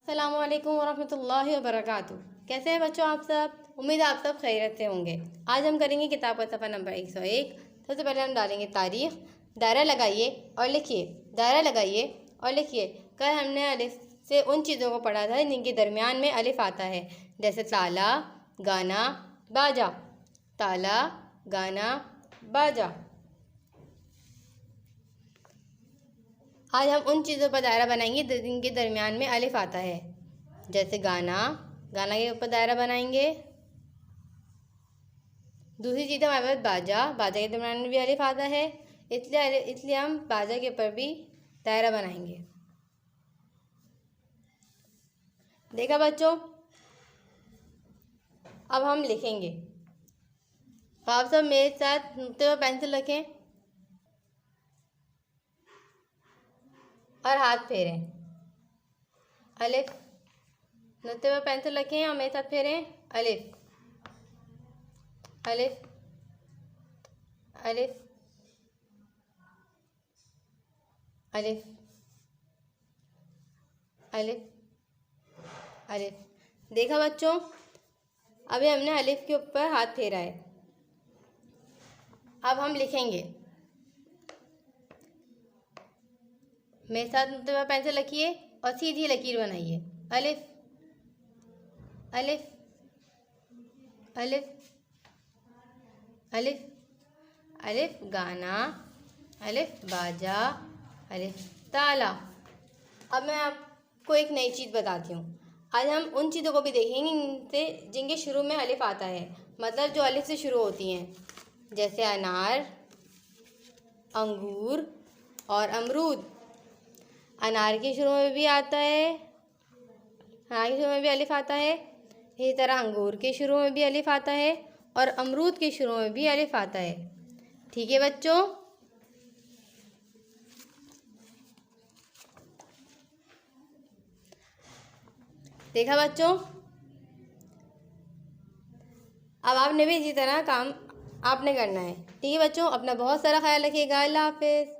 अस्सलामुअलैकुम वरहमतुल्लाहि वबरकातुहू। कैसे हैं बच्चों आप सब? उम्मीद है आप सब खैरियत से होंगे। आज हम करेंगे किताब का सफ़ा नंबर 101। सबसे पहले हम डालेंगे तारीख़। दायरा लगाइए और लिखिए। दायरा लगाइए और लिखिए। कल हमने अलिफ से उन चीज़ों को पढ़ा था जिनके दरमियान में अलिफ आता है, जैसे ताला, गाना, बाजा। ताला, गाना, बाजा। आज हम उन चीज़ों पर दायरा बनाएंगे जिनके दरमियान में अलिफ आता है, जैसे गाना। गाना के ऊपर दायरा बनाएंगे। दूसरी चीज़ हमारे पास बाजा। बाजा के दरमियान में भी अलिफ आता है, इसलिए हम बाजा के ऊपर भी दायरा बनाएंगे। देखा बच्चों? अब हम लिखेंगे। आप सब मेरे साथ नुक्ते पर पेंसिल रखें और हाथ फेरें। अलिफ। नुक्ते पर पेंसिल रखें और मेरे साथ फेरें। अलिफ, अलिफ, अलिफ, अलिफ, अलिफ, अलिफ। देखा बच्चों? अभी हमने अलिफ के ऊपर हाथ फेरा है। अब हम लिखेंगे। मेरे साथ नुक्ते पर पेंसिल रखिए और सीधी लकीर बनाइए। अलिफ, अलिफ, अलिफ, अलिफ, अलिफ, गाना, अलिफ, बाजा, अलिफ, ताला। अब मैं आपको एक नई चीज़ बताती हूँ। आज हम उन चीज़ों को भी देखेंगे जिनके शुरू में अलिफ आता है, मतलब जो अलिफ से शुरू होती हैं, जैसे अनार, अंगूर और अमरूद। अनार के शुरू में भी आता है, अनार के शुरू में भी अलिफ आता है। इसी तरह अंगूर के शुरू में भी अलिफ आता है और अमरूद के शुरू में भी अलिफ आता है। ठीक है बच्चों? देखा बच्चों? अब आपने भी इसी तरह काम आपने करना है। ठीक है बच्चों? अपना बहुत सारा ख्याल रखिएगा। अल्लाह हाफिज़।